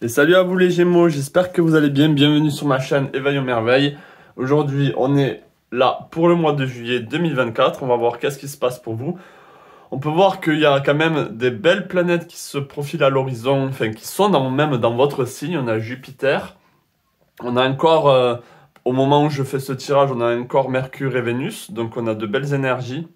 Et salut à vous les Gémeaux, j'espère que vous allez bien, bienvenue sur ma chaîne Éveil aux merveilles. Aujourd'hui on est là pour le mois de juillet 2024, on va voir qu'est-ce qui se passe pour vous. On peut voir qu'il y a quand même des belles planètes qui se profilent à l'horizon, enfin qui sont même dans votre signe. On a Jupiter, on a encore, au moment où je fais ce tirage, on a encore Mercure et Vénus, donc on a de belles énergies.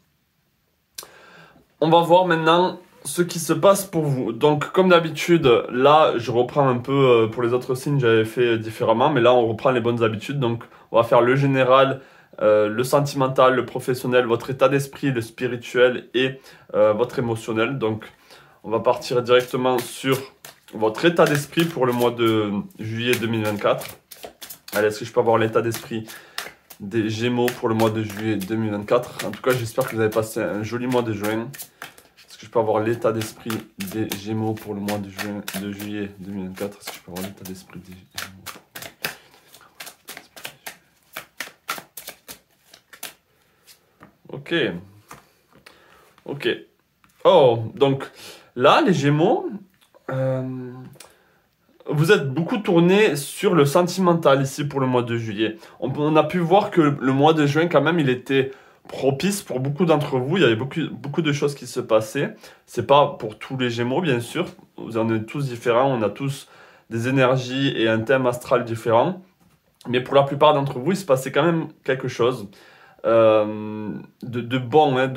On va voir maintenant ce qui se passe pour vous. Donc comme d'habitude, là je reprends un peu pour les autres signes, j'avais fait différemment, mais là on reprend les bonnes habitudes. Donc on va faire le général, le sentimental, le professionnel, votre état d'esprit, le spirituel et votre émotionnel. Donc on va partir directement sur votre état d'esprit pour le mois de juillet 2024. Allez, est-ce que je peux avoir l'état d'esprit des Gémeaux pour le mois de juillet 2024? En tout cas, j'espère que vous avez passé un joli mois de juin. Est-ce que je peux avoir l'état d'esprit des Gémeaux pour le mois de juillet 2024? Est-ce que je peux avoir l'état d'esprit des Gémeaux? Ok. Ok. Oh, donc là, les Gémeaux, vous êtes beaucoup tourné sur le sentimental ici pour le mois de juillet. On a pu voir que le mois de juin, quand même, il était propice pour beaucoup d'entre vous. Il y avait beaucoup de choses qui se passaient. C'est pas pour tous les Gémeaux, bien sûr. Vous en êtes tous différents. On a tous des énergies et un thème astral différent. Mais pour la plupart d'entre vous, il se passait quand même quelque chose de bon. Hein,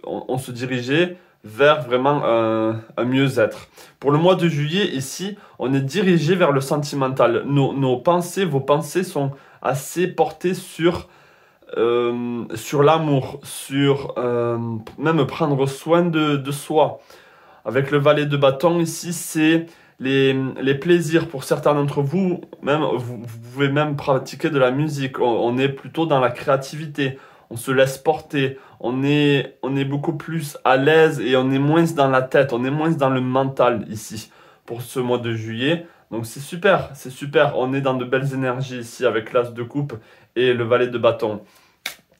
on se dirigeait vers vraiment un mieux-être. Pour le mois de juillet, ici, on est dirigé vers le sentimental. Nos pensées, vos pensées sont assez portées sur l'amour, sur même prendre soin de soi. Avec le valet de bâton ici, c'est les plaisirs. Pour certains d'entre vous, même, vous pouvez même pratiquer de la musique. On est plutôt dans la créativité. On se laisse porter. On est beaucoup plus à l'aise et on est moins dans la tête. On est moins dans le mental ici pour ce mois de juillet. Donc c'est super, c'est super. On est dans de belles énergies ici avec l'as de coupe et le valet de bâton.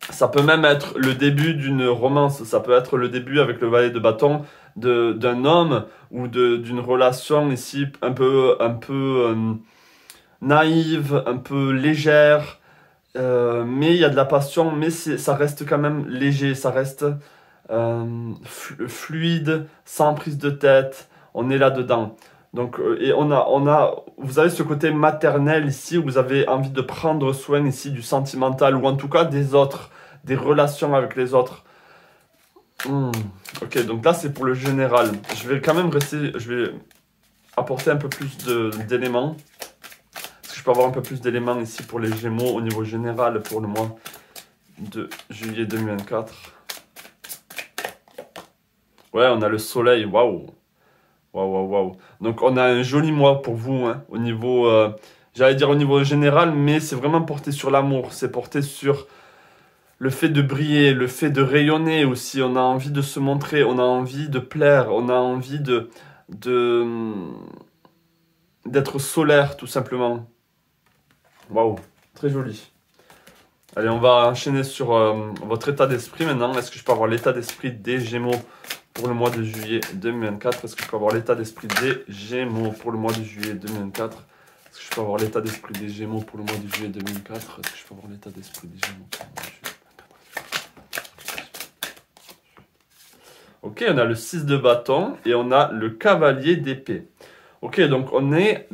Ça peut même être le début d'une romance, ça peut être le début avec le valet de bâton d'un homme ou d'une relation ici un peu naïve, un peu légère, mais il y a de la passion, mais ça reste quand même léger, ça reste fluide, sans prise de tête, on est là-dedans. Donc, et vous avez ce côté maternel ici, où vous avez envie de prendre soin ici du sentimental, ou en tout cas des autres, des relations avec les autres. Ok, donc là c'est pour le général. Je vais quand même je vais apporter un peu plus d'éléments. Est-ce que je peux avoir un peu plus d'éléments ici pour les Gémeaux au niveau général pour le mois de juillet 2024? Ouais, on a le soleil, waouh! Waouh, waouh, waouh. Donc on a un joli mois pour vous, hein, au niveau, j'allais dire au niveau général, mais c'est vraiment porté sur l'amour, c'est porté sur le fait de briller, le fait de rayonner aussi. On a envie de se montrer, on a envie de plaire, on a envie d'être solaire tout simplement. Waouh, très joli. Allez, on va enchaîner sur votre état d'esprit maintenant. Est-ce que je peux avoir l'état d'esprit des Gémeaux pour le mois de juillet 2024? Est-ce que je peux avoir l'état d'esprit des Gémeaux pour le mois de juillet 2024? Est-ce que je peux avoir l'état d'esprit des Gémeaux pour le mois de juillet 2024? Est-ce que je peux avoir l'état d'esprit des Gémeaux pour le mois de juillet 2024? Ok, on a le 6 de bâton et on a le cavalier d'épée. Ok, donc on est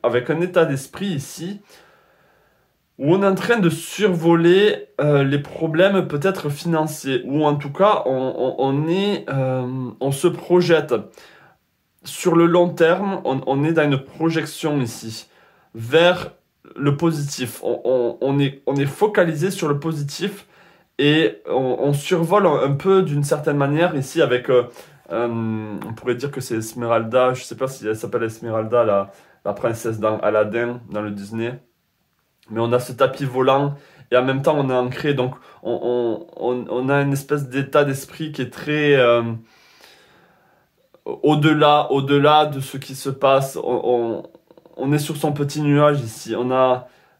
avec un état d'esprit ici où on est en train de survoler les problèmes peut-être financiers, ou en tout cas on se projette sur le long terme, on est dans une projection ici vers le positif, on est focalisé sur le positif et on survole un peu d'une certaine manière ici avec, on pourrait dire que c'est Esmeralda, je ne sais pas si elle s'appelle Esmeralda, la princesse dans Aladdin, dans le Disney. Mais on a ce tapis volant et en même temps on est ancré, donc on a une espèce d'état d'esprit qui est très au-delà de ce qui se passe. On est sur son petit nuage ici,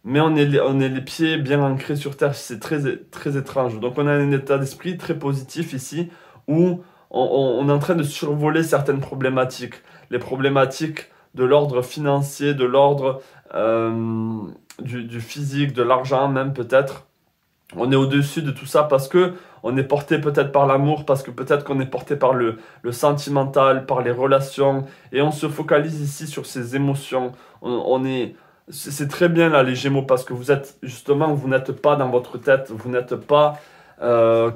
mais on est les pieds bien ancrés sur terre, c'est très étrange. Donc on a un état d'esprit très positif ici où on est en train de survoler certaines problématiques. Les problématiques de l'ordre financier, de l'ordre du physique, de l'argent même peut-être. On est au-dessus de tout ça parce que on est porté peut-être par l'amour, parce que peut-être qu'on est porté par le sentimental, par les relations, et on se focalise ici sur ces émotions. C'est très bien là les Gémeaux, parce que vous êtes justement, vous n'êtes pas dans votre tête, vous n'êtes pas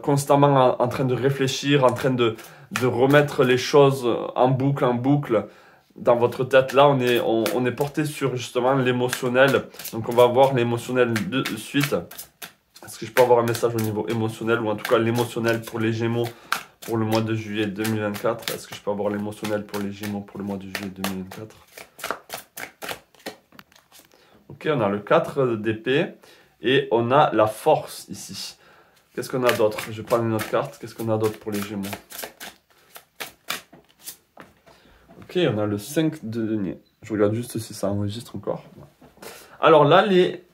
constamment en train de réfléchir, en train de remettre les choses en boucle dans votre tête. Là, on est porté sur justement l'émotionnel. Donc on va voir l'émotionnel de suite. Est-ce que je peux avoir un message au niveau émotionnel, ou en tout cas l'émotionnel pour les Gémeaux pour le mois de juillet 2024? Est-ce que je peux avoir l'émotionnel pour les Gémeaux pour le mois de juillet 2024? Ok, on a le 4 d'épée et on a la force ici. Qu'est-ce qu'on a d'autre? Je vais prendre une autre carte. Qu'est-ce qu'on a d'autre pour les Gémeaux? Ok, on a le 5 de denier. Je regarde juste si ça enregistre encore. Alors là, les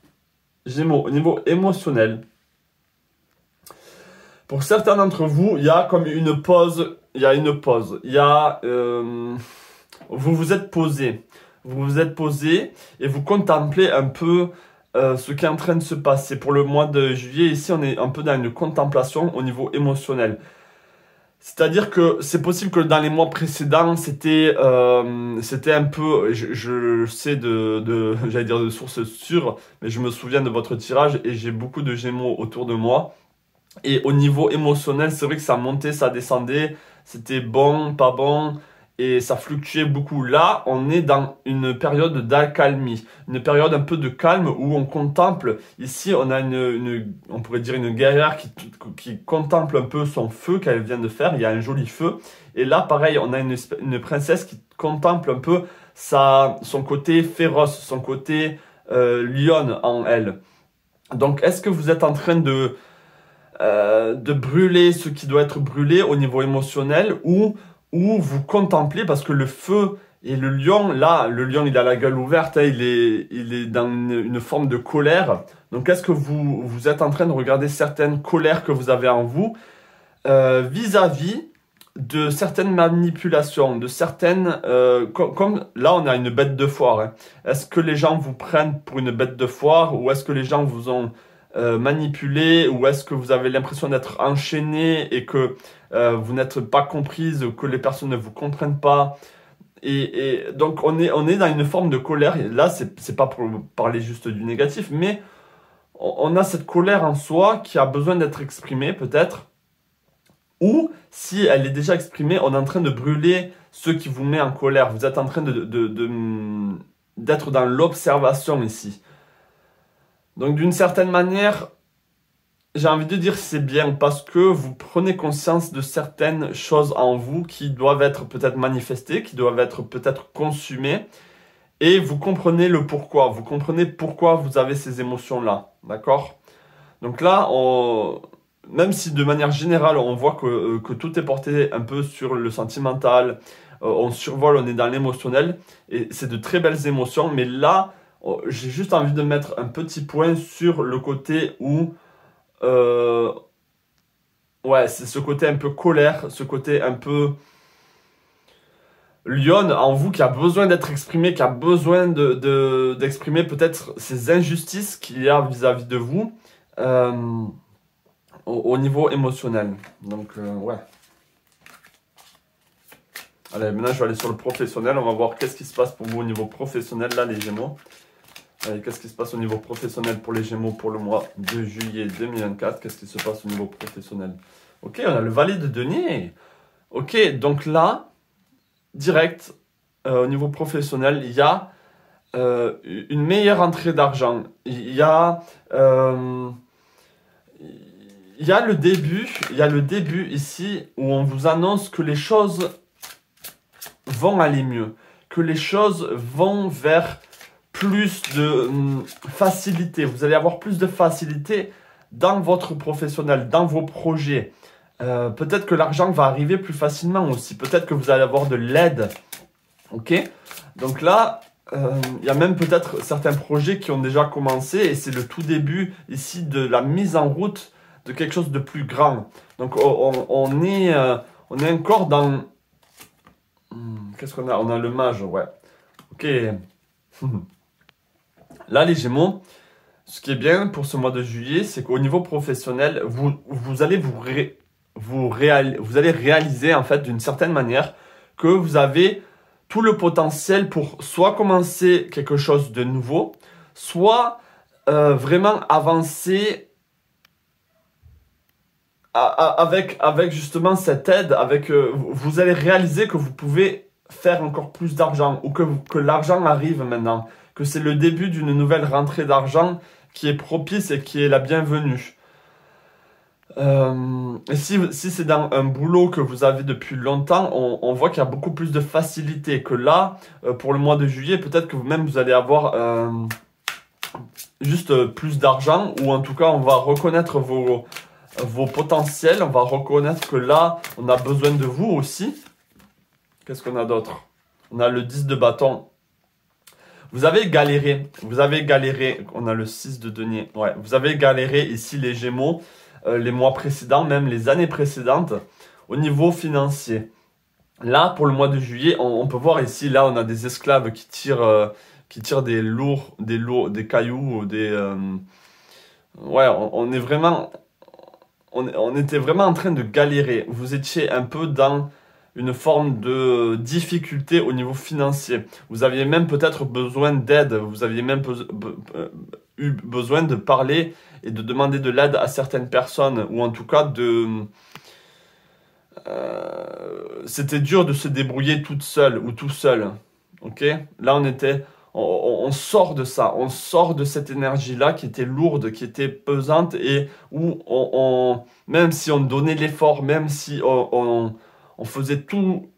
Gémeaux, au niveau émotionnel, pour certains d'entre vous, il y a comme une pause. Il y a une pause. Il y a, vous vous êtes posé. Vous vous êtes posé et vous contemplez un peu ce qui est en train de se passer. Pour le mois de juillet, ici, on est un peu dans une contemplation au niveau émotionnel. C'est-à-dire que c'est possible que dans les mois précédents, c'était un peu, je sais j'allais dire de sources sûres, mais je me souviens de votre tirage et j'ai beaucoup de Gémeaux autour de moi. Et au niveau émotionnel, c'est vrai que ça montait, ça descendait, c'était bon, pas bon, et ça fluctuait beaucoup. Là, on est dans une période d'accalmie, une période un peu de calme où on contemple. Ici, on a on pourrait dire une guerrière qui contemple un peu son feu qu'elle vient de faire. Il y a un joli feu. Et là, pareil, on a une princesse qui contemple un peu son côté féroce, son côté lionne en elle. Donc, est-ce que vous êtes en train de brûler ce qui doit être brûlé au niveau émotionnel, ou vous contemplez, parce que le feu et le lion, là, le lion il a la gueule ouverte, hein, il est dans une forme de colère. Donc est-ce que vous êtes en train de regarder certaines colères que vous avez en vous vis-à-vis de certaines manipulations, de certaines... comme là on a une bête de foire. Hein. Est-ce que les gens vous prennent pour une bête de foire, ou est-ce que les gens vous ont manipulé, ou est-ce que vous avez l'impression d'être enchaîné et que vous n'êtes pas comprise, que les personnes ne vous comprennent pas, et donc on est dans une forme de colère. Et là c'est pas pour parler juste du négatif, mais on a cette colère en soi qui a besoin d'être exprimée peut-être, ou si elle est déjà exprimée, on est en train de brûler ce qui vous met en colère. Vous êtes en train d'être dans l'observation ici. Donc d'une certaine manière, j'ai envie de dire c'est bien, parce que vous prenez conscience de certaines choses en vous qui doivent être peut-être manifestées, qui doivent être peut-être consumées, et vous comprenez le pourquoi. Vous comprenez pourquoi vous avez ces émotions-là, d'accord? Donc là, même si de manière générale, on voit que tout est porté un peu sur le sentimental, on survole, on est dans l'émotionnel, et c'est de très belles émotions, mais là, j'ai juste envie de mettre un petit point sur le côté où... ouais, c'est ce côté un peu colère, ce côté un peu... Lionne en vous qui a besoin d'être exprimé, qui a besoin d'exprimer peut-être ces injustices qu'il y a vis-à-vis de vous au niveau émotionnel. Donc, ouais. Allez, maintenant je vais aller sur le professionnel. On va voir qu'est-ce qui se passe pour vous au niveau professionnel, là, les Gémeaux. Allez, qu'est-ce qui se passe au niveau professionnel pour les Gémeaux pour le mois de juillet 2024? Qu'est-ce qui se passe au niveau professionnel? Ok, on a le valet de denier. Ok, donc là, direct, au niveau professionnel, il y a une meilleure entrée d'argent. Il y a le début ici où on vous annonce que les choses vont aller mieux, que les choses vont vers plus de facilité. Vous allez avoir plus de facilité dans votre professionnel, dans vos projets. Peut-être que l'argent va arriver plus facilement aussi. Peut-être que vous allez avoir de l'aide. Ok? Donc là, il y a même peut-être certains projets qui ont déjà commencé et c'est le tout début ici de la mise en route de quelque chose de plus grand. Donc on est encore dans... Qu'est-ce qu'on a? On a le mage, ouais. Ok. Là, les Gémeaux, ce qui est bien pour ce mois de juillet, c'est qu'au niveau professionnel, vous allez vous allez réaliser en fait d'une certaine manière que vous avez tout le potentiel pour soit commencer quelque chose de nouveau, soit vraiment avancer avec justement cette aide, vous allez réaliser que vous pouvez faire encore plus d'argent ou que l'argent arrive maintenant, que c'est le début d'une nouvelle rentrée d'argent qui est propice et qui est la bienvenue. Et si c'est dans un boulot que vous avez depuis longtemps, on voit qu'il y a beaucoup plus de facilité que là, pour le mois de juillet, peut-être que vous-même vous allez avoir juste plus d'argent, ou en tout cas on va reconnaître vos potentiels, on va reconnaître que là on a besoin de vous aussi. Qu'est-ce qu'on a d'autre? On a le 10 de bâton. Vous avez galéré, on a le 6 de denier, ouais, vous avez galéré ici les Gémeaux, les mois précédents, même les années précédentes, au niveau financier. Là, pour le mois de juillet, on peut voir ici, là on a des esclaves qui tirent des cailloux, ouais, on était vraiment en train de galérer. Vous étiez un peu dans une forme de difficulté au niveau financier. Vous aviez même peut-être besoin d'aide, vous aviez même eu besoin de parler et de demander de l'aide à certaines personnes, ou en tout cas c'était dur de se débrouiller toute seule ou tout seul. Ok? Là on sort de ça, on sort de cette énergie-là qui était lourde, qui était pesante, et où même si on donnait l'effort, même si on faisait tout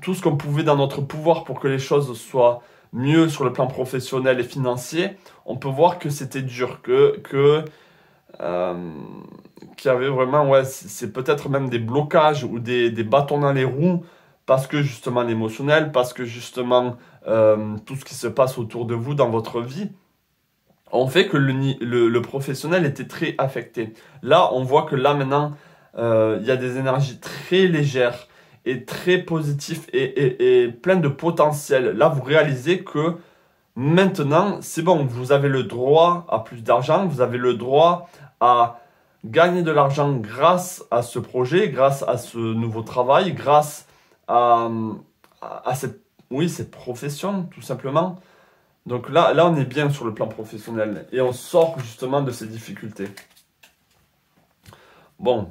ce qu'on pouvait dans notre pouvoir pour que les choses soient mieux sur le plan professionnel et financier, on peut voir que c'était dur, qu'il y avait vraiment, ouais, c'est peut-être même des blocages ou des bâtons dans les roues, parce que justement l'émotionnel, parce que justement tout ce qui se passe autour de vous dans votre vie, on fait que le professionnel était très affecté. Là, on voit que là maintenant, il y a des énergies très légères et très positives et pleines de potentiel. Là, vous réalisez que maintenant, c'est bon, vous avez le droit à plus d'argent, vous avez le droit à gagner de l'argent grâce à ce projet, grâce à ce nouveau travail, grâce à cette profession, tout simplement. Donc là, on est bien sur le plan professionnel et on sort justement de ces difficultés. Bon,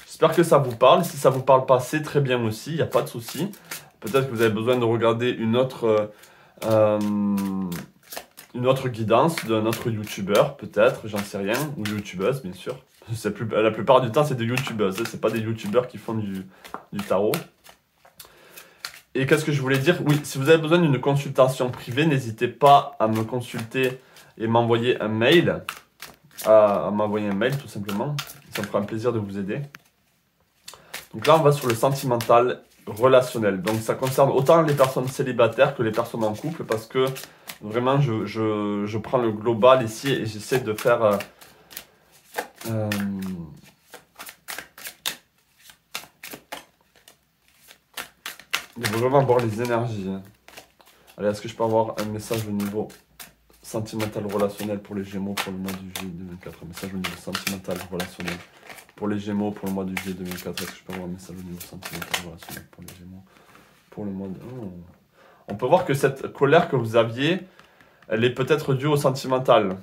j'espère que ça vous parle. Si ça vous parle pas, c'est très bien aussi, il n'y a pas de souci. Peut-être que vous avez besoin de regarder une autre guidance d'un autre youtubeur, peut-être, j'en sais rien, ou youtubeuse, bien sûr. La plupart du temps, c'est des youtubeuses, c'est pas des youtubeurs qui font du tarot. Et qu'est-ce que je voulais dire? Oui, si vous avez besoin d'une consultation privée, n'hésitez pas à me consulter et m'envoyer un mail. À m'envoyer un mail, tout simplement. Ça me fera un plaisir de vous aider. Donc là, on va sur le sentimental relationnel. Donc ça concerne autant les personnes célibataires que les personnes en couple, parce que vraiment, je prends le global ici et j'essaie de faire... Il faut vraiment voir les énergies. Allez, est-ce que je peux avoir un message au niveau sentimental relationnel pour les Gémeaux pour le mois de juillet 2004? Un message au niveau sentimental relationnel pour les Gémeaux pour le mois de juillet 2004. Est-ce que je peux avoir un message au niveau sentimental relationnel pour les Gémeaux pour le mois de... Oh. On peut voir que cette colère que vous aviez, elle est peut-être due au sentimental.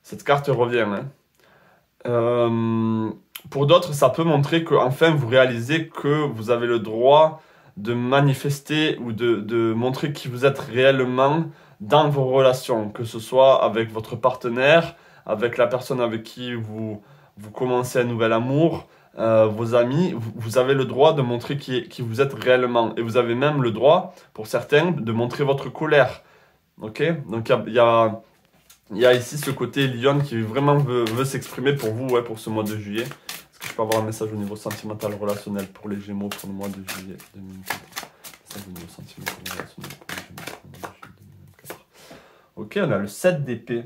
Cette carte revient. Pour d'autres, ça peut montrer qu'enfin vous réalisez que vous avez le droit de manifester ou de montrer qui vous êtes réellement dans vos relations, que ce soit avec votre partenaire, avec la personne avec qui vous commencez un nouvel amour, vos amis. Vous avez le droit de montrer qui vous êtes réellement, et vous avez même le droit, pour certains, de montrer votre colère. Ok? Donc il y a ici ce côté lion qui vraiment veut s'exprimer pour vous, ouais, pour ce mois de juillet. Est-ce que je peux avoir un message au niveau sentimental relationnel pour les Gémeaux pour le mois de juillet 2024? Message au niveau sentimental relationnel pour les Gémeaux pour le mois de juillet 2024. Ok, on a le 7 d'épée.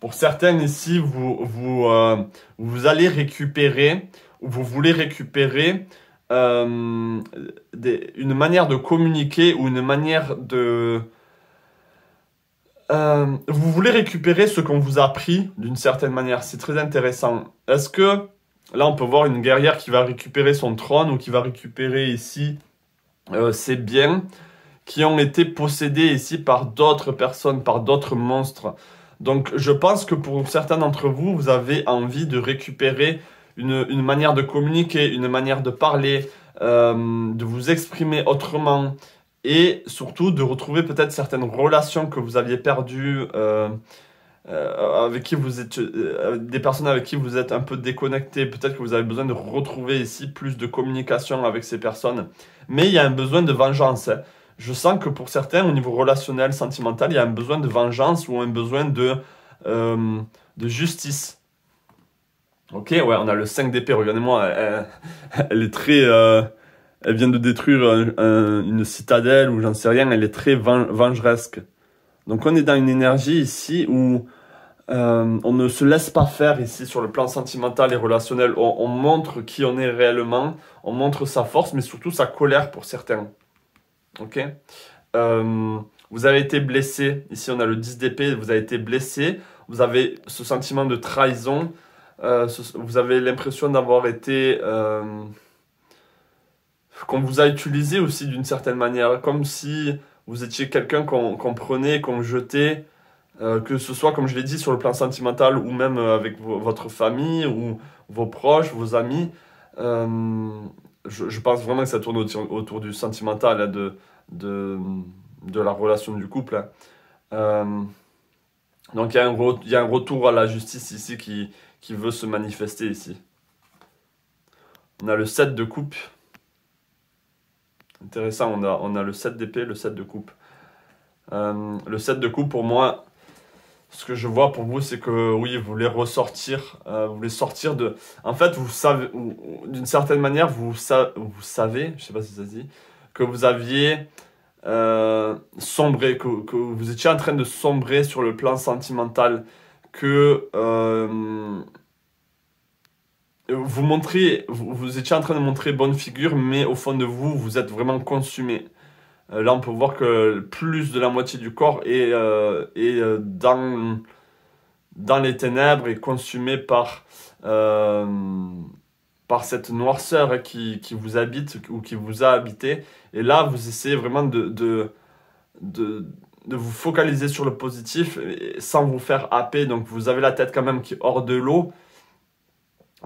Pour certains ici, vous allez récupérer, ou vous voulez récupérer une manière de communiquer ou une manière de... vous voulez récupérer ce qu'on vous a appris d'une certaine manière. C'est très intéressant. Est-ce que... Là, on peut voir une guerrière qui va récupérer son trône ou qui va récupérer ici ses biens qui ont été possédés ici par d'autres personnes, par d'autres monstres. Donc, je pense que pour certains d'entre vous, vous avez envie de récupérer une manière de communiquer, une manière de parler, de vous exprimer autrement et surtout de retrouver peut-être certaines relations que vous aviez perdues, avec qui vous êtes, des personnes avec qui vous êtes un peu déconnecté. Peut-être que vous avez besoin de retrouver ici plus de communication avec ces personnes. Mais il y a un besoin de vengeance, hein. Je sens que pour certains, au niveau relationnel, sentimental, il y a un besoin de vengeance ou un besoin de justice. Ok, ouais, on a le 5 d'épée. Regardez-moi, elle est très... elle vient de détruire une citadelle ou j'en sais rien. Elle est très vengeresque. Donc on est dans une énergie ici où on ne se laisse pas faire ici sur le plan sentimental et relationnel. On montre qui on est réellement. On montre sa force, mais surtout sa colère pour certains. Ok, vous avez été blessé. Ici, on a le 10 d'épée. Vous avez été blessé. Vous avez ce sentiment de trahison. Vous avez l'impression d'avoir été... qu'on vous a utilisé aussi d'une certaine manière. Comme si vous étiez quelqu'un qu'on prenait, qu'on jetait. Que ce soit, comme je l'ai dit, sur le plan sentimental ou même avec votre famille ou vos proches, vos amis. Je pense vraiment que ça tourne autour du sentimental, hein, de la relation du couple, hein. Donc il y a un retour à la justice ici qui veut se manifester ici. On a le 7 de coupe. Intéressant, on a le 7 d'épée, le 7 de coupe. Le 7 de coupe, pour moi, ce que je vois pour vous, c'est que oui, vous voulez ressortir, vous voulez sortir de... En fait, vous savez, d'une certaine manière, vous savez, je sais pas si ça se dit, que vous aviez sombré, que vous étiez en train de sombrer sur le plan sentimental, que vous étiez en train de montrer bonne figure, mais au fond de vous, vous êtes vraiment consumé. Là, on peut voir que plus de la moitié du corps est dans les ténèbres et consumé par cette noirceur qui vous habite ou qui vous a habité. Et là, vous essayez vraiment de vous focaliser sur le positif sans vous faire happer. Donc, vous avez la tête quand même qui est hors de l'eau.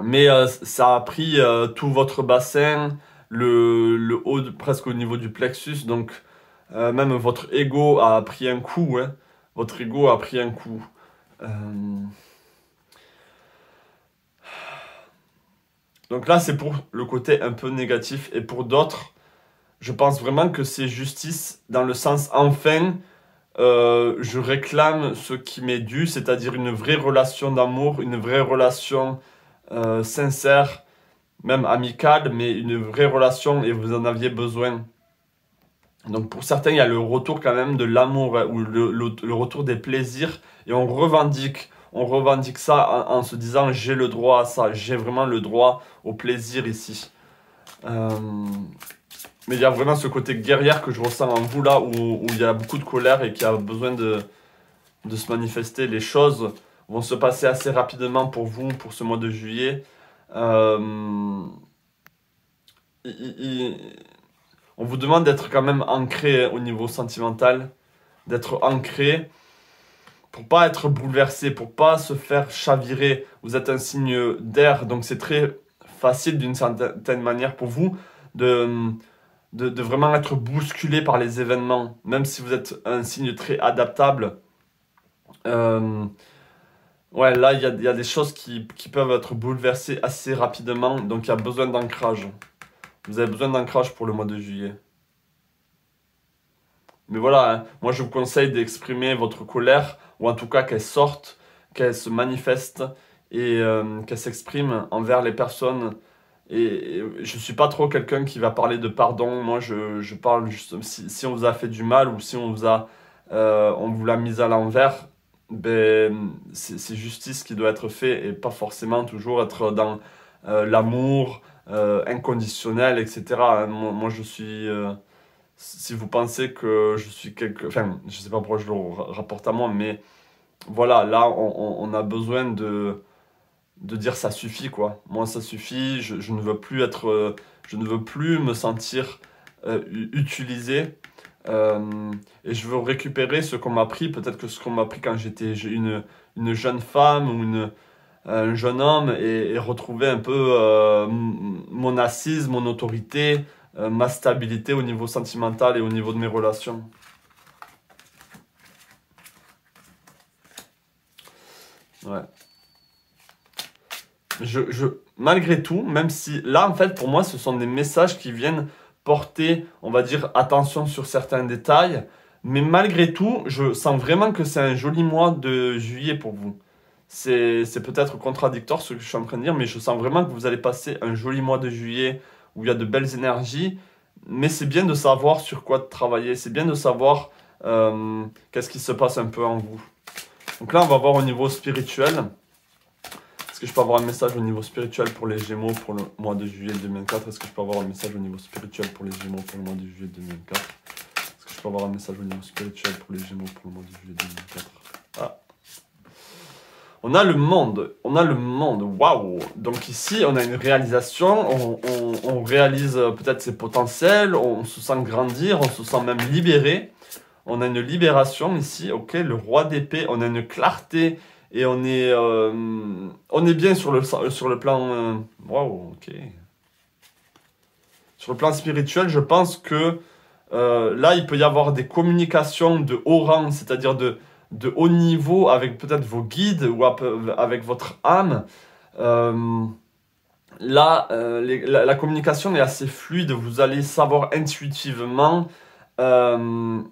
Mais ça a pris tout votre bassin, le haut presque au niveau du plexus. Donc, même votre ego a pris un coup, hein. Votre ego a pris un coup. Donc là, c'est pour le côté un peu négatif. Et pour d'autres, je pense vraiment que c'est justice dans le sens enfin, je réclame ce qui m'est dû, c'est-à-dire une vraie relation d'amour, une vraie relation sincère, même amicale, mais une vraie relation et vous en aviez besoin. Donc pour certains, il y a le retour quand même de l'amour, hein, ou le retour des plaisirs et on revendique ça en se disant j'ai le droit à ça, j'ai vraiment le droit au plaisir ici. Mais il y a vraiment ce côté guerrière que je ressens en vous là où il y a beaucoup de colère et qui a besoin de se manifester. Les choses vont se passer assez rapidement pour vous, pour ce mois de juillet. On vous demande d'être quand même ancré au niveau sentimental, d'être ancré pour pas être bouleversé, pour pas se faire chavirer. Vous êtes un signe d'air, donc c'est très facile d'une certaine manière pour vous de vraiment être bousculé par les événements, même si vous êtes un signe très adaptable. Ouais, là, il y a des choses qui peuvent être bouleversées assez rapidement, donc il y a besoin d'ancrage. Vous avez besoin d'ancrage pour le mois de juillet. Mais voilà, hein, moi je vous conseille d'exprimer votre colère, ou en tout cas qu'elle sorte, qu'elle se manifeste et qu'elle s'exprime envers les personnes. Et je suis pas trop quelqu'un qui va parler de pardon. Moi je parle juste si on vous a fait du mal ou si on vous l'a mis à l'envers, ben c'est justice qui doit être fait et pas forcément toujours être dans l'amour, inconditionnel, etc. Moi, je suis... si vous pensez que je suis quelque... Enfin, je sais pas pourquoi je le rapporte à moi, mais voilà, là, on a besoin de dire ça suffit, quoi. Moi, ça suffit, je ne veux plus être... je ne veux plus me sentir utilisé. Et je veux récupérer ce qu'on m'a pris, peut-être que ce qu'on m'a pris quand j'étais une jeune femme ou un jeune homme, et retrouver un peu mon assise, mon autorité, ma stabilité au niveau sentimental et au niveau de mes relations. Ouais. Malgré tout, même si là, en fait, pour moi, ce sont des messages qui viennent porter, on va dire, attention sur certains détails. Mais malgré tout, je sens vraiment que c'est un joli mois de juillet pour vous. C'est peut-être contradictoire ce que je suis en train de dire, mais je sens vraiment que vous allez passer un joli mois de juillet où il y a de belles énergies. Mais c'est bien de savoir sur quoi travailler, c'est bien de savoir qu'est-ce qui se passe un peu en vous. Donc là, on va voir au niveau spirituel. Est-ce que je peux avoir un message au niveau spirituel pour les Gémeaux pour le mois de juillet 2004? Est-ce que je peux avoir un message au niveau spirituel pour les Gémeaux pour le mois de juillet 2004? Est-ce que je peux avoir un message au niveau spirituel pour les Gémeaux pour le mois de juillet 2004? Ah. On a le monde, waouh! Donc ici, on a une réalisation, on réalise peut-être ses potentiels, on se sent grandir, on se sent même libéré. On a une libération ici, ok, le roi d'épée, on a une clarté et on est bien sur le plan... Waouh, ok. Sur le plan spirituel, je pense que là, il peut y avoir des communications de haut rang, c'est-à-dire de haut niveau avec peut-être vos guides ou avec votre âme. Là, la communication est assez fluide, vous allez savoir intuitivement qu'est-ce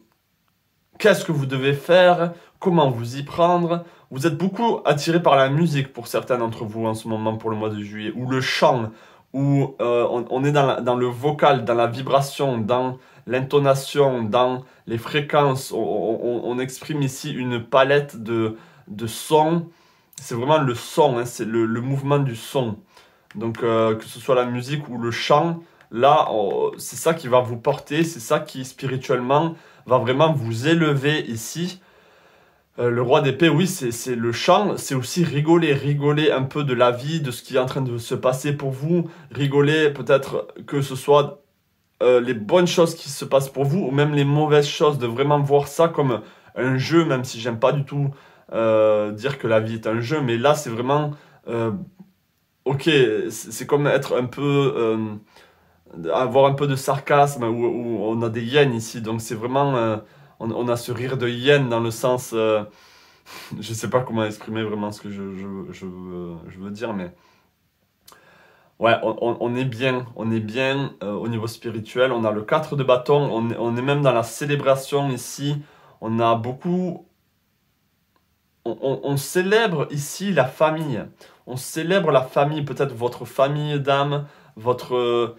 que vous devez faire, comment vous y prendre. Vous êtes beaucoup attiré par la musique pour certains d'entre vous en ce moment pour le mois de juillet, ou le chant, où on est dans le vocal, dans la vibration, dans l'intonation, dans les fréquences. On exprime ici une palette de sons. C'est vraiment le son, hein, c'est le mouvement du son. Donc que ce soit la musique ou le chant, là, c'est ça qui va vous porter, c'est ça qui spirituellement va vraiment vous élever ici. Le roi d'épée, oui, c'est le chant, c'est aussi rigoler un peu de la vie, de ce qui est en train de se passer pour vous, rigoler peut-être que ce soit les bonnes choses qui se passent pour vous, ou même les mauvaises choses, de vraiment voir ça comme un jeu, même si j'aime pas du tout dire que la vie est un jeu, mais là c'est vraiment, ok, c'est comme être un peu, avoir un peu de sarcasme, où on a des hyènes ici, donc c'est vraiment... on a ce rire de hyène dans le sens... je sais pas comment exprimer vraiment ce que je veux dire, mais... Ouais, on est bien au niveau spirituel. On a le 4 de bâton, on est même dans la célébration ici. On a beaucoup... On célèbre ici la famille. On célèbre la famille, peut-être votre famille d'âme, votre...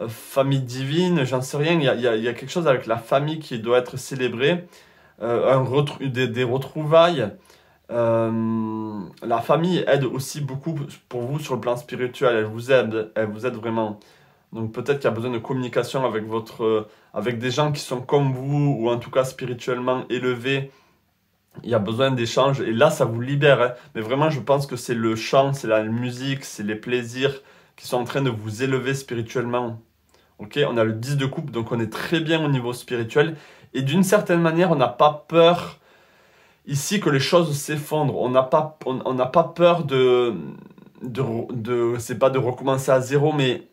famille divine, j'en sais rien, il y a quelque chose avec la famille qui doit être célébrée, des retrouvailles. La famille aide aussi beaucoup pour vous sur le plan spirituel, elle vous aide vraiment. Donc peut-être qu'il y a besoin de communication avec des gens qui sont comme vous, ou en tout cas spirituellement élevés. Il y a besoin d'échanges, et là ça vous libère, hein. Mais vraiment je pense que c'est le chant, c'est la musique, c'est les plaisirs qui sont en train de vous élever spirituellement. Ok, on a le 10 de coupe, donc on est très bien au niveau spirituel. Et d'une certaine manière, on n'a pas peur ici que les choses s'effondrent. On n'a pas peur c'est pas de recommencer à zéro, mais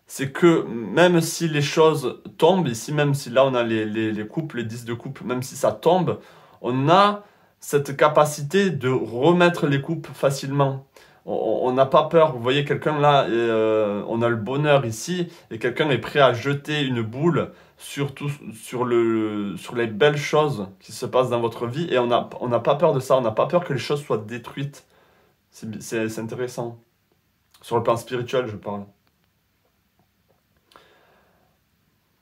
c'est que même si les choses tombent, ici même si là on a les coupes, les 10 de coupe, même si ça tombe, on a cette capacité de remettre les coupes facilement. On n'a pas peur, vous voyez quelqu'un là, on a le bonheur ici, et quelqu'un est prêt à jeter une boule sur les belles choses qui se passent dans votre vie, et on n'a pas peur de ça, on n'a pas peur que les choses soient détruites. C'est intéressant. Sur le plan spirituel, je parle.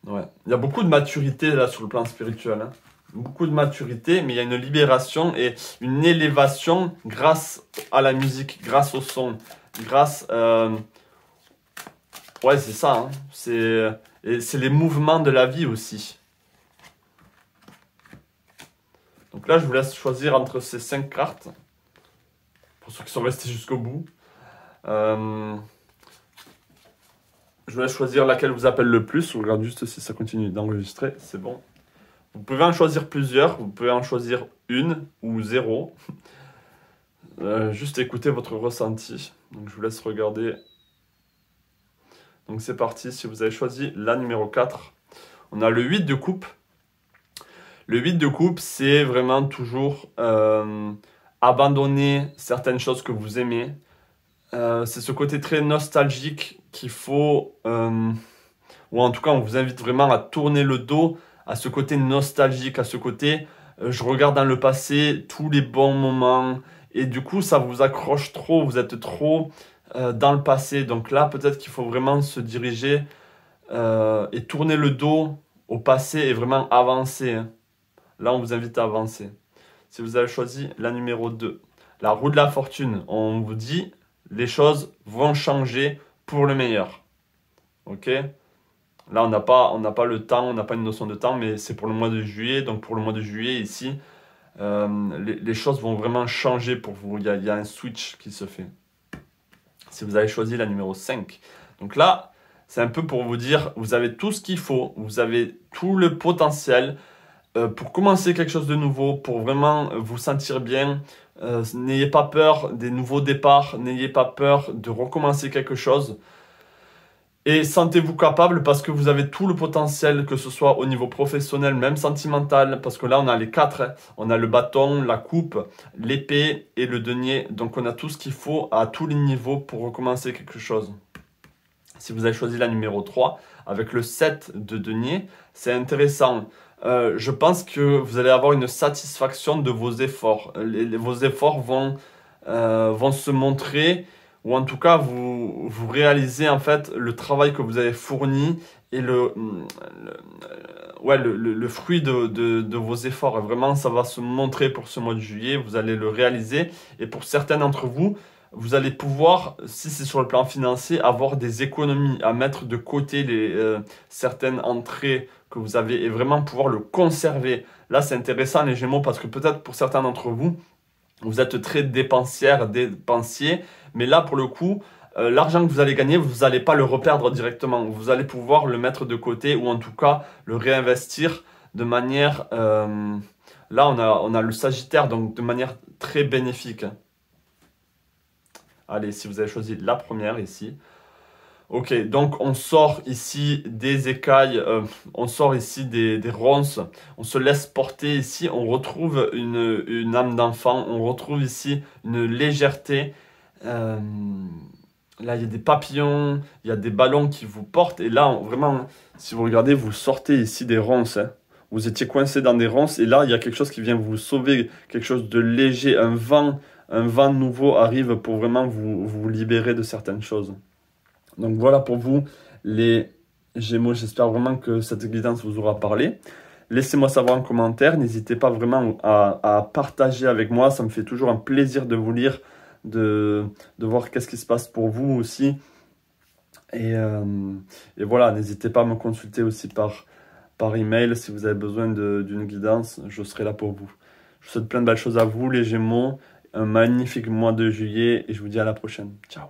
Ouais. Il y a beaucoup de maturité là sur le plan spirituel, hein. Beaucoup de maturité, mais il y a une libération et une élévation grâce à la musique, grâce au son, grâce Ouais, c'est ça, hein. C'est les mouvements de la vie aussi. Donc là, je vous laisse choisir entre ces 5 cartes. Pour ceux qui sont restés jusqu'au bout. Je vous laisse choisir laquelle vous appelle le plus. Je regarde juste si ça continue d'enregistrer. C'est bon. Vous pouvez en choisir plusieurs. Vous pouvez en choisir une ou 0. Juste écoutez votre ressenti. Donc je vous laisse regarder. Donc c'est parti. Si vous avez choisi la numéro 4, on a le 8 de coupe. Le 8 de coupe, c'est vraiment toujours abandonner certaines choses que vous aimez. C'est ce côté très nostalgique qu'il faut, ou en tout cas on vous invite vraiment à tourner le dos à ce côté nostalgique, à ce côté je regarde dans le passé tous les bons moments et du coup ça vous accroche trop, vous êtes trop dans le passé. Donc là peut-être qu'il faut vraiment se diriger et tourner le dos au passé et vraiment avancer. Là on vous invite à avancer. Si vous avez choisi la numéro 2, la roue de la fortune, on vous dit les choses vont changer pour le meilleur. Ok? Là, on n'a pas le temps, on n'a pas une notion de temps, mais c'est pour le mois de juillet. Donc, pour le mois de juillet, ici, les choses vont vraiment changer pour vous. Il y a un switch qui se fait. Si vous avez choisi la numéro 5. Donc là, c'est un peu pour vous dire, vous avez tout ce qu'il faut, vous avez tout le potentiel pour commencer quelque chose de nouveau, pour vraiment vous sentir bien. N'ayez pas peur des nouveaux départs, n'ayez pas peur de recommencer quelque chose. Et sentez-vous capable parce que vous avez tout le potentiel, que ce soit au niveau professionnel, même sentimental. Parce que là, on a les 4. Hein. On a le bâton, la coupe, l'épée et le denier. Donc, on a tout ce qu'il faut à tous les niveaux pour recommencer quelque chose. Si vous avez choisi la numéro 3, avec le 7 de denier, c'est intéressant. Je pense que vous allez avoir une satisfaction de vos efforts. Vos efforts vont se montrer, ou en tout cas vous réalisez en fait le travail que vous avez fourni et le fruit de vos efforts. Et vraiment ça va se montrer pour ce mois de juillet, vous allez le réaliser. Et pour certains d'entre vous, vous allez pouvoir, si c'est sur le plan financier, avoir des économies à mettre de côté certaines entrées que vous avez et vraiment pouvoir le conserver. Là, c'est intéressant les Gémeaux parce que peut-être pour certains d'entre vous, vous êtes très dépensier, mais là, pour le coup, l'argent que vous allez gagner, vous n'allez pas le reperdre directement. Vous allez pouvoir le mettre de côté ou en tout cas le réinvestir de manière... là, on a le Sagittaire, donc de manière très bénéfique. Allez, si vous avez choisi la première ici. Ok, donc on sort ici des écailles, on sort ici des ronces, on se laisse porter ici, on retrouve une âme d'enfant, on retrouve ici une légèreté. Là, il y a des papillons, il y a des ballons qui vous portent. Et là, vraiment, si vous regardez, vous sortez ici des ronces. Hein. Vous étiez coincé dans des ronces et là, il y a quelque chose qui vient vous sauver, quelque chose de léger, un vent nouveau arrive pour vraiment vous libérer de certaines choses. Donc voilà pour vous les Gémeaux, j'espère vraiment que cette guidance vous aura parlé. Laissez-moi savoir en commentaire, n'hésitez pas vraiment à partager avec moi, ça me fait toujours un plaisir de vous lire, de voir qu'est-ce qui se passe pour vous aussi. Et voilà, n'hésitez pas à me consulter aussi par email si vous avez besoin d'une guidance, je serai là pour vous. Je vous souhaite plein de belles choses à vous les Gémeaux, un magnifique mois de juillet et je vous dis à la prochaine. Ciao.